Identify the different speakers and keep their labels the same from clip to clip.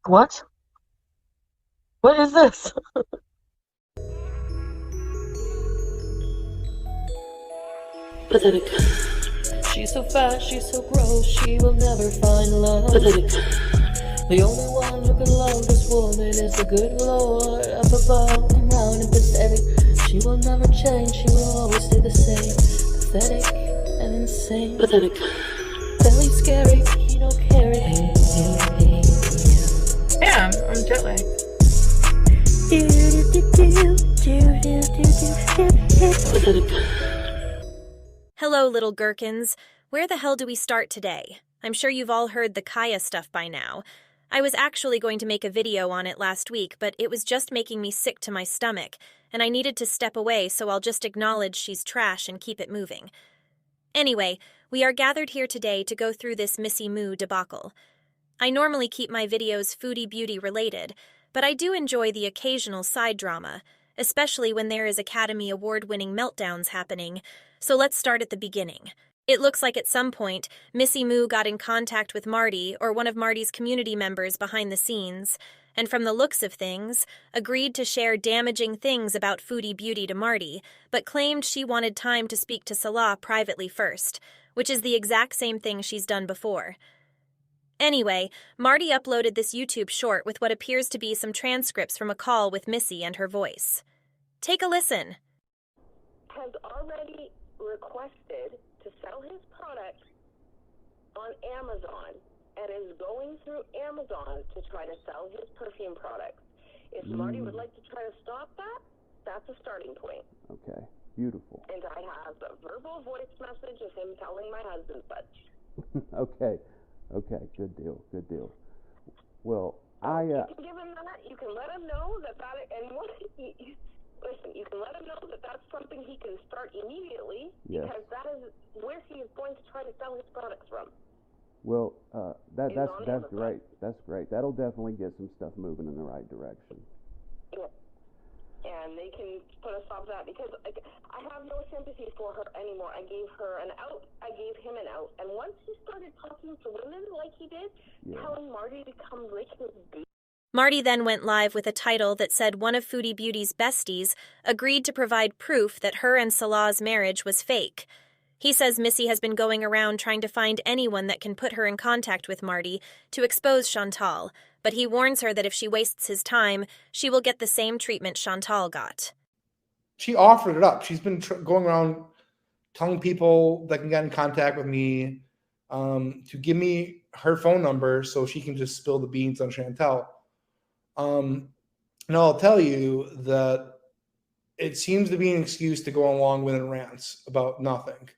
Speaker 1: What? What is this?
Speaker 2: Pathetic. She's so fat, she's so gross, she will never find love. Pathetic. The only one who can love this woman is the good Lord up above and round and pathetic. She will never change, she will always stay the same. Pathetic and insane. Pathetic. Very scary, you don't carry.
Speaker 3: Damn, I'm jet lagged.
Speaker 4: Hello, little gherkins. Where the hell do we start today? I'm sure you've all heard the Kaya stuff by now. I was actually going to make a video on it last week, but it was just making me sick to my stomach, and I needed to step away, so I'll just acknowledge she's trash and keep it moving. Anyway, we are gathered here today to go through this Missy Moo debacle. I normally keep my videos foodie beauty related, but I do enjoy the occasional side drama, especially when there is Academy Award-winning meltdowns happening, so let's start at the beginning. It looks like at some point, Missy Moo got in contact with Marty or one of Marty's community members behind the scenes, and from the looks of things, agreed to share damaging things about foodie beauty to Marty, but claimed she wanted time to speak to Salah privately first, which is the exact same thing she's done before. Anyway, Marty uploaded this YouTube short with what appears to be some transcripts from a call with Missy and her voice. Take a listen.
Speaker 5: Has already requested to sell his product on Amazon and is going through Amazon to try to sell his perfume products. If Marty would like to try to stop that, that's a starting point.
Speaker 6: Okay, beautiful.
Speaker 5: And I have a verbal voice message of him telling my husband such.
Speaker 6: Okay, good deal. Well,
Speaker 5: you can give him that. You can let him know that and what listen, you can let him know that that's something he can start immediately, because that is where he is going to try to sell his products from.
Speaker 6: Well, that's great. That's great. That'll definitely get some stuff moving in the right direction.
Speaker 5: Yeah. And they can put a stop to that, because I have no sympathy for her anymore. I gave her an out. I gave him an out. And once he started talking to women like he did, telling Marty to come lick his booty.
Speaker 4: Marty then went live with a title that said one of Foodie Beauty's besties agreed to provide proof that her and Salah's marriage was fake. He says Missy has been going around trying to find anyone that can put her in contact with Marty to expose Chantal, but he warns her that if she wastes his time, she will get the same treatment Chantal got.
Speaker 7: She offered it up. She's been going around telling people that can get in contact with me to give me her phone number so she can just spill the beans on Chantal. And I'll tell you that it seems to be an excuse to go along with rants about nothing.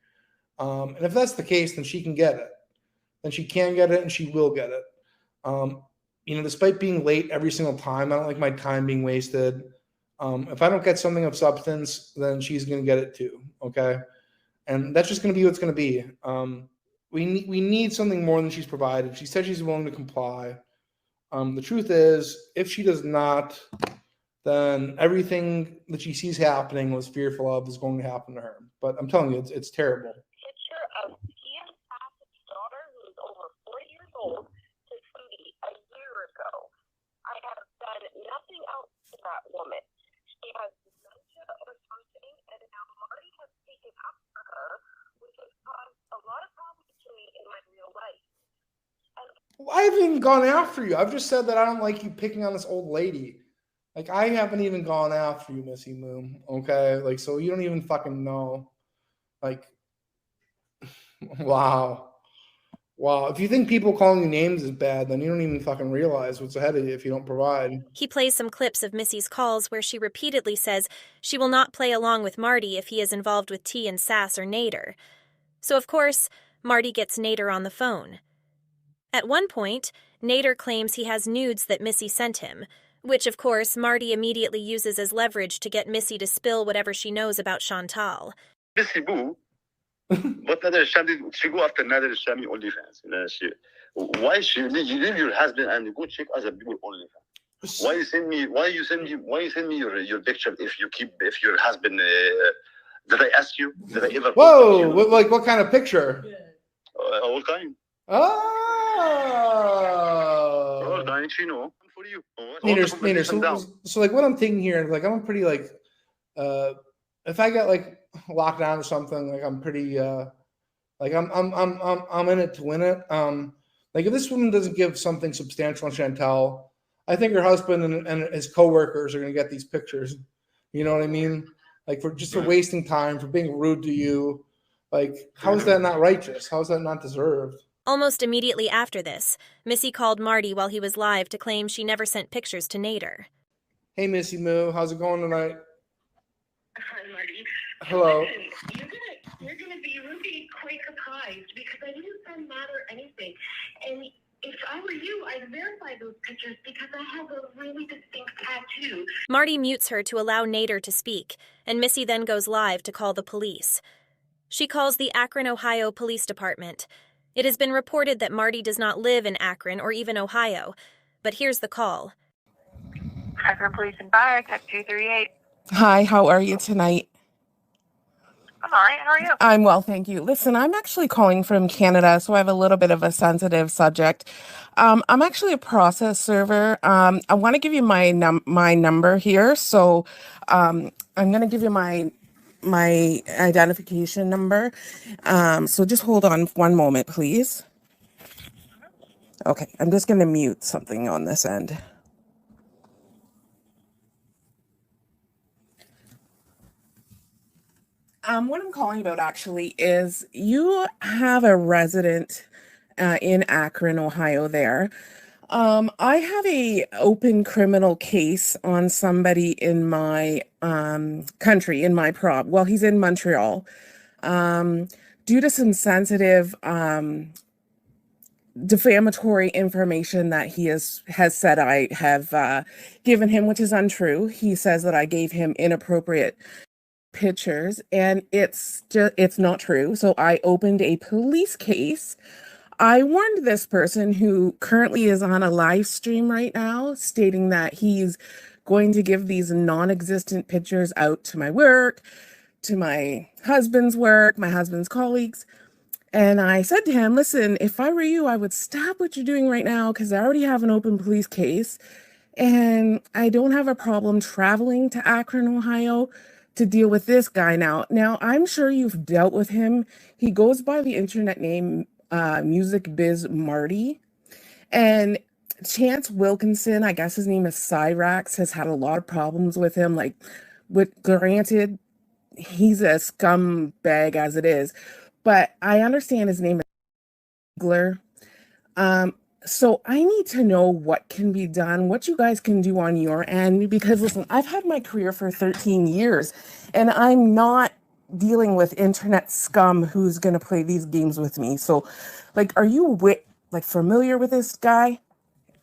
Speaker 7: And if that's the case, then she can get it. Then she can get it, and she will get it. Despite being late every single time, I don't like my time being wasted. If I don't get something of substance, then she's going to get it too, okay? And that's just going to be what's going to be. We need something more than she's provided. She said she's willing to comply. The truth is, if she does not, then everything that she sees happening, was fearful of, is going to happen to her. But I'm telling you, it's terrible.
Speaker 5: Picture of Ian Passett's daughter, who is over 40 years old, to Foodie a year ago. I have done nothing else to that woman. She has dementia or something, and now Marty has taken up for her, which has caused a lot of problems to me in my real life.
Speaker 7: I haven't even gone after you. I've just said that I don't like you picking on this old lady. I haven't even gone after you, Missy Moo. Okay? So you don't even fucking know. Wow. If you think people calling you names is bad, then you don't even fucking realize what's ahead of you if you don't provide.
Speaker 4: He plays some clips of Missy's calls where she repeatedly says she will not play along with Marty if he is involved with T and Sass or Nader. So, of course, Marty gets Nader on the phone. At one point, Nader claims he has nudes that Missy sent him, which, of course, Marty immediately uses as leverage to get Missy to spill whatever she knows about Chantal.
Speaker 8: Missy Moo, but Nader Shami, she go after Nader Shami OnlyFans. Why you leave your husband and go check other people OnlyFans? Why you send me your picture if your husband? Did I ask you? Did I ever?
Speaker 7: Whoa! What kind of picture?
Speaker 8: All kind.
Speaker 7: Oh.
Speaker 8: For you.
Speaker 7: So like what I'm thinking here, like I'm pretty like, if I got like locked down or something, like I'm pretty, like I'm in it to win it. Like if this woman doesn't give something substantial on Chantel, I think her husband and his coworkers are gonna get these pictures. You know what I mean? Like for wasting time, for being rude to you. Like, how is that not righteous? How is that not deserved?
Speaker 4: Almost immediately after this, Missy called Marty while he was live to claim she never sent pictures to Nader.
Speaker 7: Hey, Missy Moo, how's it going tonight?
Speaker 5: Hi, Marty.
Speaker 7: Hello.
Speaker 5: Listen, you're gonna be really quite surprised because I didn't send Nader anything. And if I were you, I'd verify those pictures because I have a really distinct tattoo.
Speaker 4: Marty mutes her to allow Nader to speak, and Missy then goes live to call the police. She calls the Akron, Ohio Police Department. It has been reported that Marty does not live in Akron or even Ohio, but here's the call.
Speaker 5: Akron Police and Fire, Tech 238.
Speaker 3: Hi, how are you tonight?
Speaker 5: I'm all right. How are you?
Speaker 3: I'm well, thank you. Listen, I'm actually calling from Canada, so I have a little bit of a sensitive subject. I'm actually a process server. I want to give you my number here, so I'm going to give you my identification number. So just hold on one moment, please. Okay, I'm just going to mute something on this end. What I'm calling about actually is you have a resident in Akron, Ohio there. I have a open criminal case on somebody in my country, in my well, he's in Montreal. Due to some sensitive defamatory information that he has said I have given him, which is untrue. He says that I gave him inappropriate pictures, and it's not true. So I opened a police case. I warned this person, who currently is on a live stream right now, stating that he's going to give these non-existent pictures out to my work, to my husband's work, my husband's colleagues. And I said to him, listen, if I were you, I would stop what you're doing right now, because I already have an open police case, and I don't have a problem traveling to Akron, Ohio, to deal with this guy now. Now, I'm sure you've dealt with him. He goes by the internet name Music Biz Marty. And Chance Wilkinson, I guess his name is Cyrax, has had a lot of problems with him. Like, granted, he's a scumbag as it is, but I understand his name is Gler. So I need to know what can be done, what you guys can do on your end, because listen, I've had my career for 13 years and I'm not dealing with internet scum who's going to play these games with me. So like, are you familiar with this guy?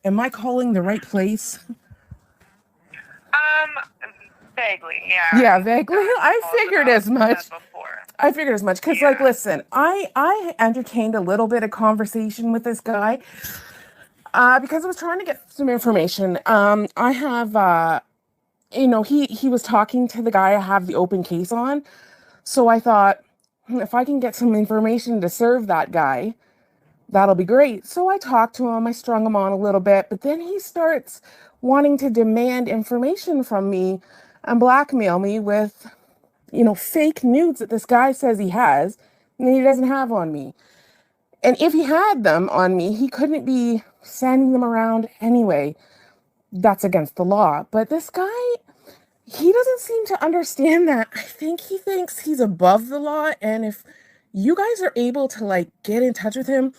Speaker 3: Am I calling the right place?
Speaker 5: Vaguely, yeah.
Speaker 3: Yeah, vaguely. I figured as much. I figured as much. Because, like, listen, I entertained a little bit of conversation with this guy because I was trying to get some information. I have, he was talking to the guy I have the open case on. So I thought, if I can get some information to serve that guy, that'll be great. So I talked to him. I strung him on a little bit. But then he starts wanting to demand information from me and blackmail me with, fake nudes that this guy says he has and he doesn't have on me. And if he had them on me, he couldn't be sending them around anyway. That's against the law. But this guy, he doesn't seem to understand that. I think he thinks he's above the law. And if you guys are able to get in touch with him,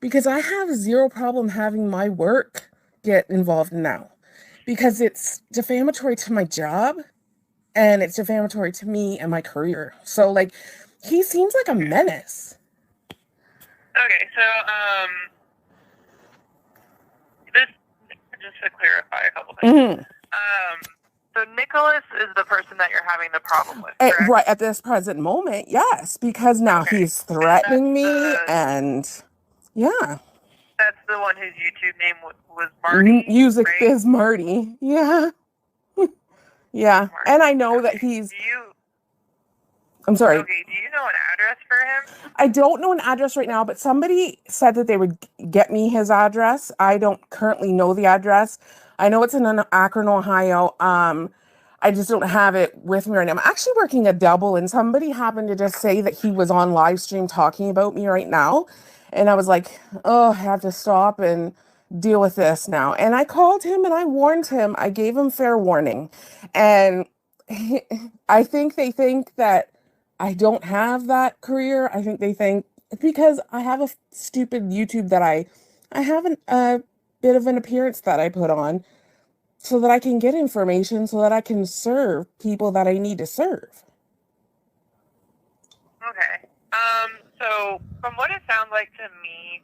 Speaker 3: because I have zero problem having my work get involved now, because it's defamatory to my job and it's defamatory to me and my career. So he seems like a menace.
Speaker 5: Okay, so this, just to clarify a couple things.
Speaker 3: Mm-hmm.
Speaker 5: So Nicholas is the person that you're having the problem with, correct?
Speaker 3: Right at this present moment, yes, because now he's threatening me, and yeah.
Speaker 5: That's the one whose YouTube name was Marty.
Speaker 3: Music
Speaker 5: right?
Speaker 3: Biz Marty, yeah. Yeah,
Speaker 5: Marty.
Speaker 3: and I know that he's. I'm sorry.
Speaker 9: Okay, do you know an address for him?
Speaker 3: I don't know an address right now, but somebody said that they would get me his address. I don't currently know the address. I know it's in Akron, Ohio. I just don't have it with me right now. I'm actually working a double, and somebody happened to just say that he was on live stream talking about me right now. And I was like, oh, I have to stop and deal with this now. And I called him and I warned him. I gave him fair warning. And I think they think that I don't have that career. I think they think because I have a stupid YouTube that I have a bit of an appearance that I put on so that I can get information so that I can serve people that I need to serve.
Speaker 9: Okay. So from what it sounds like to me,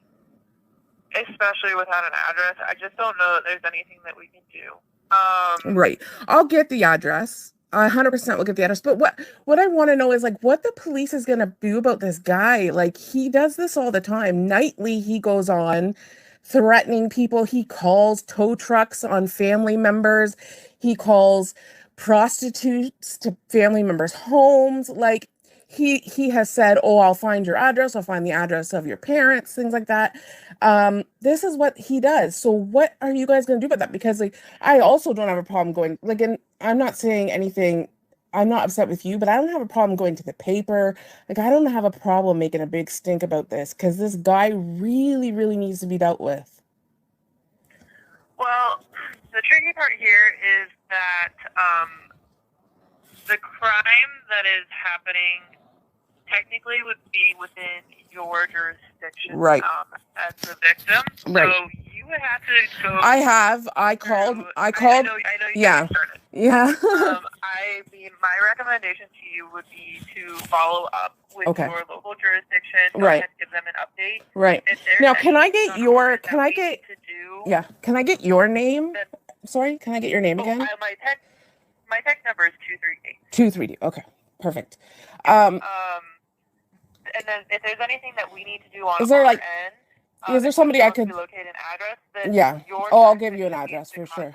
Speaker 9: especially without an address, I just don't know that there's anything that we can do.
Speaker 3: Right. I'll get the address. I 100% will get the address. But what I want to know is like what the police is going to do about this guy. Like he does this all the time. Nightly, he goes on threatening people. He calls tow trucks on family members. He calls prostitutes to family members' homes. Like he has said, oh, I'll find your address. I'll find the address of your parents, things like that. This is what he does. So what are you guys going to do about that? Because like, I also don't have a problem going like, and I'm not saying anything. I'm not upset with you, but I don't have a problem going to the paper. Like, I don't have a problem making a big stink about this because this guy really, really needs to be dealt with.
Speaker 9: Well, the tricky part here is that the crime that is happening technically would be within your jurisdiction,
Speaker 3: right?
Speaker 9: As the victim,
Speaker 3: right?
Speaker 9: So you would have to go.
Speaker 3: I called.
Speaker 9: I know you
Speaker 3: yeah.
Speaker 9: started.
Speaker 3: Yeah.
Speaker 9: I mean, my recommendation to you would be to follow up with your local jurisdiction.
Speaker 3: Right.
Speaker 9: And give them an update.
Speaker 3: Right. Now, can I get your? Can I get? Yeah. Can I get your name? Sorry. Can I get your name again?
Speaker 9: My text number is 238.
Speaker 3: 238. Okay. Perfect.
Speaker 9: And then if there's anything that we need to do on
Speaker 3: is there
Speaker 9: our
Speaker 3: like?
Speaker 9: end,
Speaker 3: is there somebody I could
Speaker 9: locate an address? Then
Speaker 3: yeah. Oh, I'll give you an address for sure.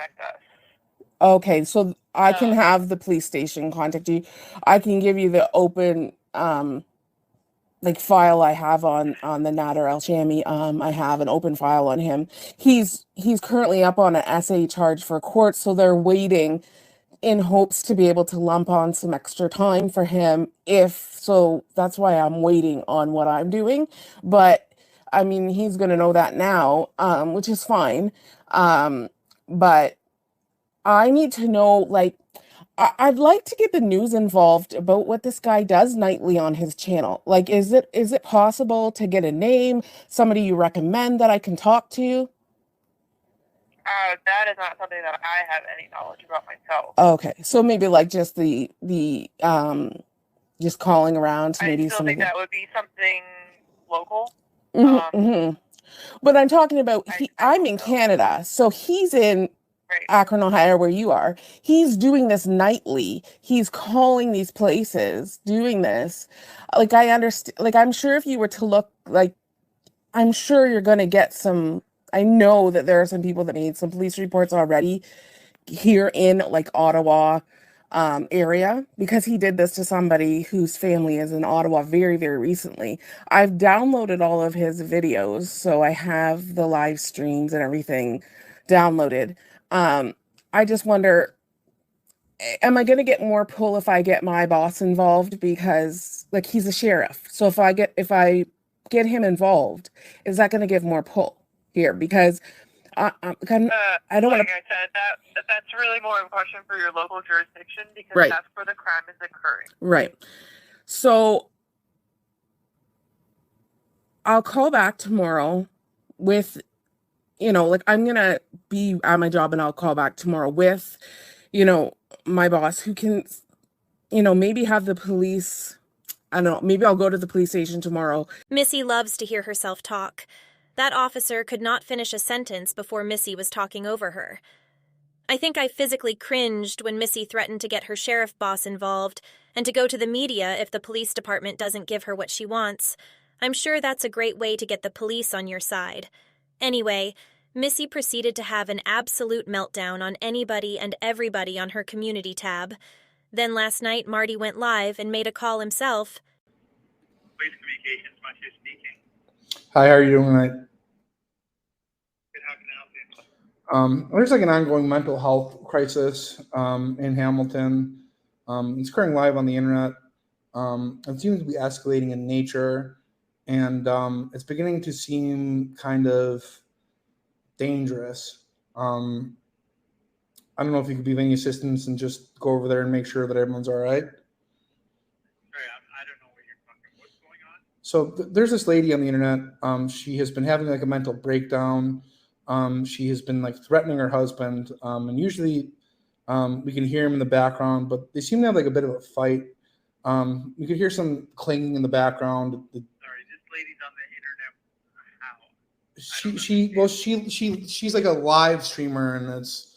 Speaker 3: Okay, so I can have the police station contact you. I can give you the open like file I have on the Nader El-Shami. I have an open file on him. He's currently up on an SA charge for court, so they're waiting in hopes to be able to lump on some extra time for him so that's why I'm waiting on what I'm doing. But I mean, he's going to know that now, which is fine. But I need to know, like, I'd like to get the news involved about what this guy does nightly on his channel. Like, is it possible to get a name, somebody you recommend that I can talk to?
Speaker 9: That is not something that I have any knowledge about myself.
Speaker 3: Okay, so maybe like just the just calling around to maybe
Speaker 9: I still think that would be something local.
Speaker 3: But I'm talking about I'm in Canada, so he's in Akron, Ohio, where you are. He's doing this nightly. He's calling these places, doing this. Like, I understand. Like, I'm sure if you were to look, like, I'm sure you're going to get some. I know that there are some people that made some police reports already here in like Ottawa area because he did this to somebody whose family is in Ottawa very, very recently. I've downloaded all of his videos, so I have the live streams and everything downloaded. I just wonder, am I going to get more pull if I get my boss involved? Because like he's a sheriff. So if I get him involved, is that going to give more pull here? Because I don't want to.
Speaker 9: Like I said, that's really more of a question for your local jurisdiction because that's where the crime is occurring.
Speaker 3: Right. So I'll call back tomorrow with, like I'm going to be at my job and I'll call back tomorrow with, my boss who can, maybe have the police. I don't know. Maybe I'll go to the police station tomorrow.
Speaker 4: Missy loves to hear herself talk. That officer could not finish a sentence before Missy was talking over her. I think I physically cringed when Missy threatened to get her sheriff boss involved and to go to the media if the police department doesn't give her what she wants. I'm sure that's a great way to get the police on your side. Anyway, Missy proceeded to have an absolute meltdown on anybody and everybody on her community tab. Then last night, Marty went live and made a call himself.
Speaker 10: Police Communications, Marty speaking.
Speaker 7: Hi, how are you doing tonight?
Speaker 10: Good, how can I help you?
Speaker 7: There's like an ongoing mental health crisis in Hamilton. It's occurring live on the internet. It seems to be escalating in nature, and it's beginning to seem kind of dangerous. I don't know if you could be of any assistance and just go over there and make sure that everyone's all right.
Speaker 10: Sorry, I don't know what you're talking about. What's going on?
Speaker 7: So there's this lady on the internet. She has been having like a mental breakdown. She has been like threatening her husband, and usually we can hear him in the background, but they seem to have like a bit of a fight. We could hear some clanging in the background.
Speaker 10: Sorry, this lady's on the internet. How?
Speaker 7: She's like a live streamer, and it's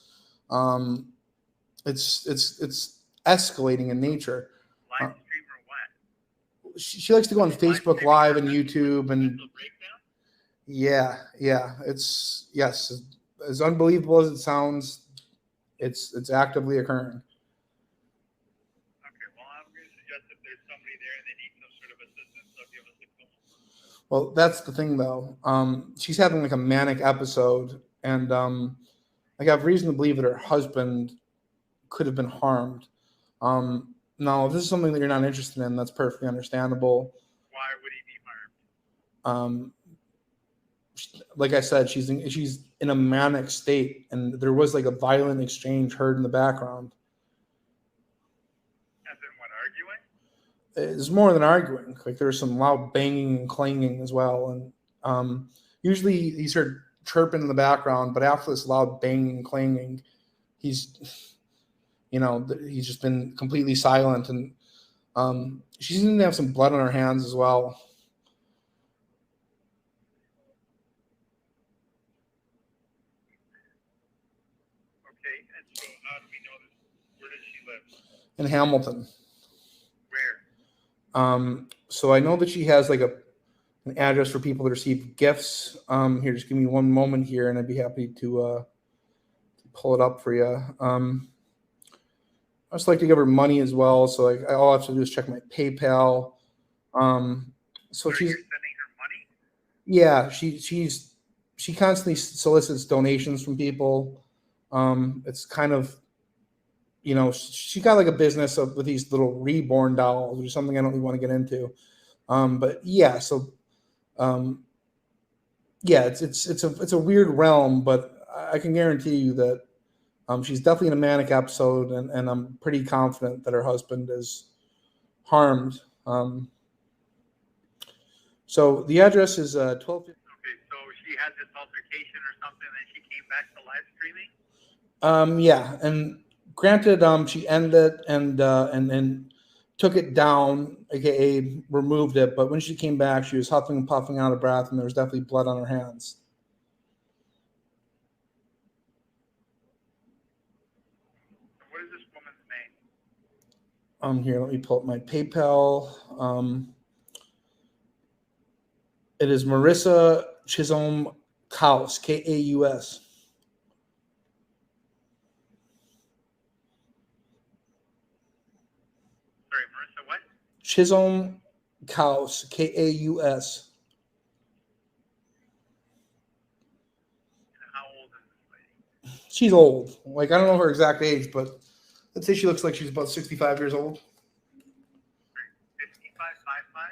Speaker 7: escalating in nature.
Speaker 10: Live streamer what?
Speaker 7: She likes to go on Facebook Live and YouTube, and yeah, it's as unbelievable as it sounds, it's actively occurring.
Speaker 10: Okay, well, I'm going to suggest if there's somebody there and they need some sort of assistance, they'll give us a call.
Speaker 7: Well, that's the thing, though. She's having like a manic episode, and I have reason to believe that her husband could have been harmed. Now, if this is something that you're not interested in, that's perfectly understandable.
Speaker 10: Why would he be harmed?
Speaker 7: Like I said, she's in a manic state, and there was like a violent exchange heard in the background.
Speaker 10: As in what, arguing?
Speaker 7: It's more than arguing. Like there's some loud banging and clanging as well, and usually he's heard chirping in the background, but after this loud banging and clanging, he's just been completely silent, and she seems to have some blood on her hands as well.
Speaker 10: Okay, and so how do we know this? Where does she live?
Speaker 7: In Hamilton.
Speaker 10: Where?
Speaker 7: So I know that she has like an address for people to receive gifts. Here, just give me one moment here, and I'd be happy to pull it up for you. I just like to give her money as well, so all I have to do is check my PayPal. So she's
Speaker 10: sending her money?
Speaker 7: Yeah, she constantly solicits donations from people. It's kind of, she got like a business with these little reborn dolls, which is something I don't really want to get into. But yeah, so yeah, it's a weird realm, but I can guarantee you that she's definitely in a manic episode, and I'm pretty confident that her husband is harmed. So the address is 1250.
Speaker 10: Okay, so she had this altercation or something, and she came back to live streaming?
Speaker 7: Yeah, and granted, she ended it and took it down, aka removed it. But when she came back, she was huffing and puffing out of breath, and there was definitely blood on her hands.
Speaker 10: What is this woman's name?
Speaker 7: Here, let me pull up my PayPal. It is Marissa Chisholm Kaus, Kaus.
Speaker 10: Sorry, Marissa what?
Speaker 7: Chisholm Kaus, Kaus.
Speaker 10: And how old is this lady?
Speaker 7: She's old. Like, I don't know her exact age, but let's say she looks like she's about 65 years old.
Speaker 10: 55, 55?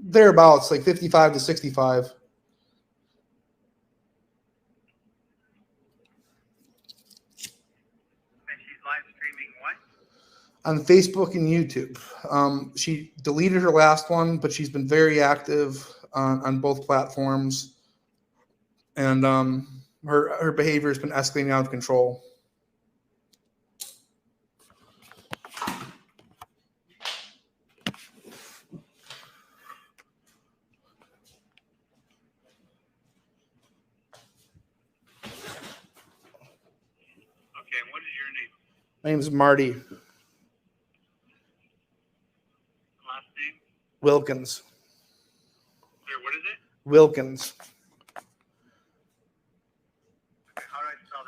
Speaker 7: Thereabouts, like 55 to 65.
Speaker 10: And she's live streaming what?
Speaker 7: On Facebook and YouTube. She deleted her last one, but she's been very active on both platforms. And her behavior has been escalating out of control.
Speaker 10: Okay, and what is your name?
Speaker 7: My name is Marty
Speaker 10: Last name?
Speaker 7: Wilkins.
Speaker 10: Sorry, what is it?
Speaker 7: Wilkins.
Speaker 10: Okay, how do I spell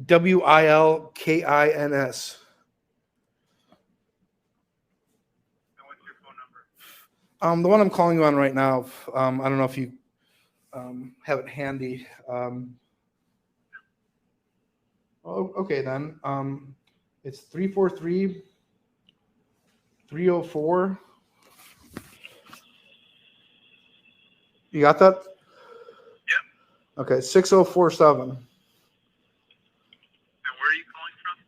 Speaker 7: WILKINS.
Speaker 10: And what's your phone number?
Speaker 7: The one I'm calling you on right now. I don't know if you have it handy. Okay then. It's 343-304. You got that?
Speaker 10: Yep.
Speaker 7: Okay, 6047.
Speaker 10: And where are you calling from?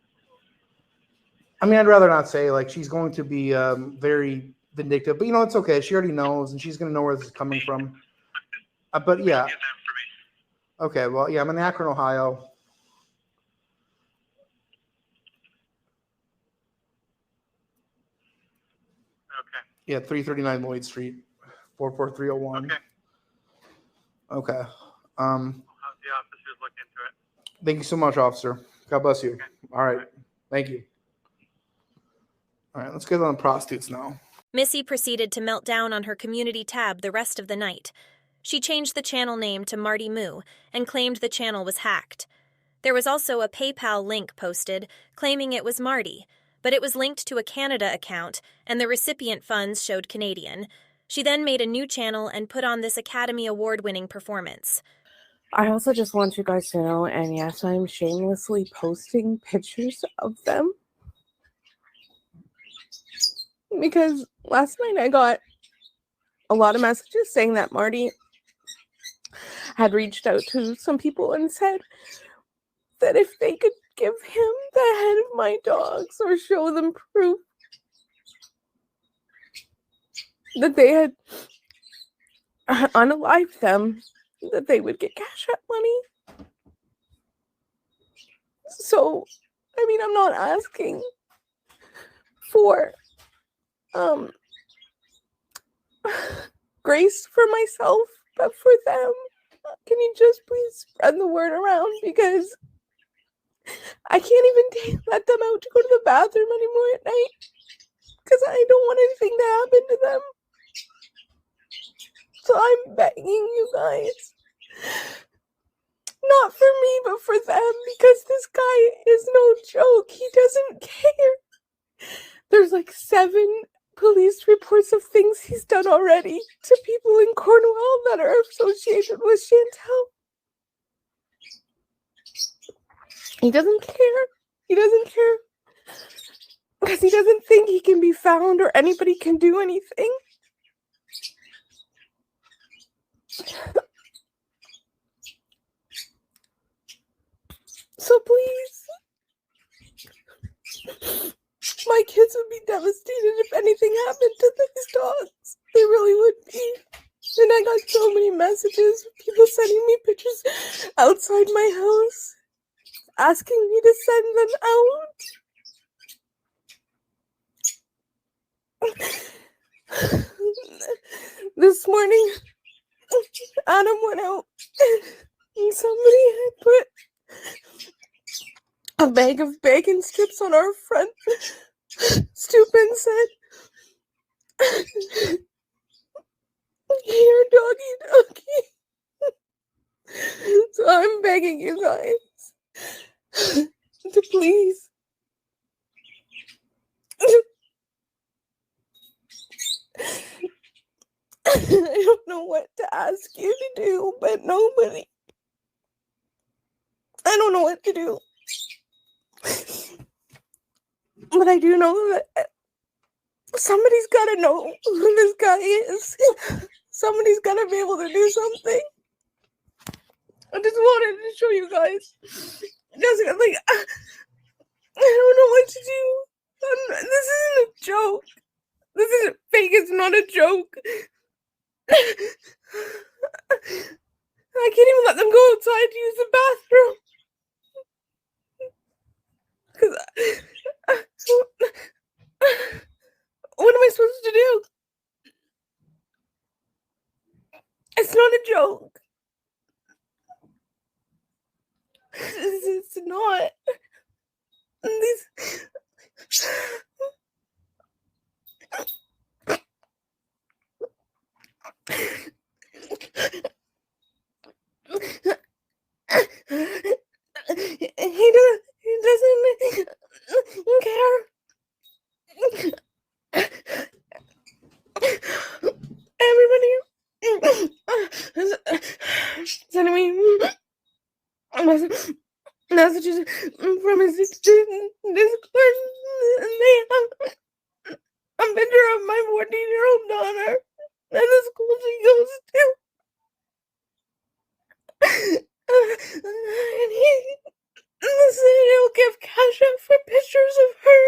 Speaker 7: I mean, I'd rather not say. Like, she's going to be very vindictive, but it's okay. She already knows, and she's going to know where this is coming from. But yeah.
Speaker 10: Get that information.
Speaker 7: Okay. Well, yeah, I'm in Akron, Ohio.
Speaker 10: Okay.
Speaker 7: Yeah, 339 Lloyd Street, 44301.
Speaker 10: Okay.
Speaker 7: Okay.
Speaker 10: I'll have the officers look into it.
Speaker 7: Thank you so much, officer. God bless you.
Speaker 10: Okay.
Speaker 7: All right. Thank you. All right, let's get on the prostitutes now.
Speaker 4: Missy proceeded to melt down on her community tab the rest of the night. She changed the channel name to Marty Moo and claimed the channel was hacked. There was also a PayPal link posted claiming it was Marty, but it was linked to a Canada account and the recipient funds showed Canadian. She then made a new channel and put on this Academy Award-winning performance.
Speaker 3: I also just want you guys to know, and yes, I'm shamelessly posting pictures of them. Because last night I got a lot of messages saying that Marty had reached out to some people and said that if they could give him the head of my dogs or show them proof that they had unalived them, that they would get cash out money. So, I mean, I'm not asking for grace for myself, but for them. Can you just please spread the word around, because I can't even let them out to go to the bathroom anymore at night, because I don't want anything to happen to them. So I'm begging you guys, not for me, but for them, because this guy is no joke. He doesn't care. There's like 7 police reports of things he's done already to people in Cornwall that are associated with Chantel. He doesn't care. He doesn't care because he doesn't think he can be found or anybody can do anything. So please, my kids would be devastated if anything happened to these dogs. They really would be. And I got so many messages, people sending me pictures outside my house, asking me to send them out. This morning, Adam went out and somebody had put a bag of bacon strips on our front stoop and said, "Here, doggy, doggy." So I'm begging you guys to please I don't know what to ask you to do, but nobody. I don't know what to do. But I do know that somebody's got to know who this guy is. Somebody's got to be able to do something. I just wanted to show you guys. Just like, I don't know what to do. This isn't a joke. This isn't fake. It's not a joke. I can't even let them go outside to use the bathroom. What am I supposed to do? It's not a joke. It's not. He doesn't care. Everybody sending me messages from his Discord. They have a picture of my 14-year-old daughter and the school she goes to. And he said he'll give cash up for pictures of her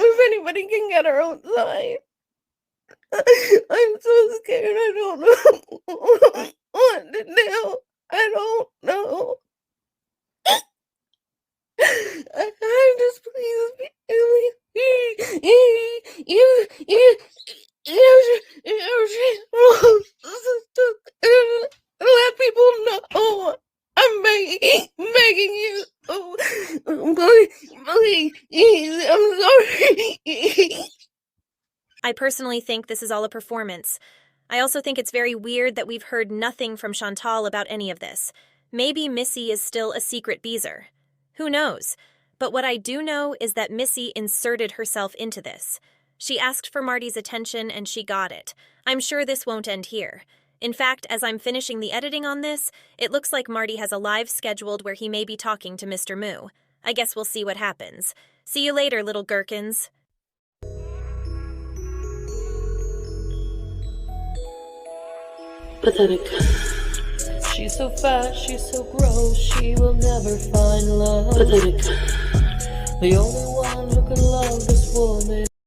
Speaker 3: if anybody can get her outside. I'm so scared. I don't know what to do. I don't know. I just please let people know. I'm begging you. Please, I'm sorry.
Speaker 4: I personally think this is all a performance. I also think it's very weird that we've heard nothing from Chantal about any of this. Maybe Missy is still a secret Beezer. Who knows? But what I do know is that Missy inserted herself into this. She asked for Marty's attention and she got it. I'm sure this won't end here. In fact, as I'm finishing the editing on this, it looks like Marty has a live scheduled where he may be talking to Mr. Moo. I guess we'll see what happens. See you later, little gherkins.
Speaker 2: Pathetic. She's so fat, she's so gross, she will never find love. Pathetic. The only one who can love this woman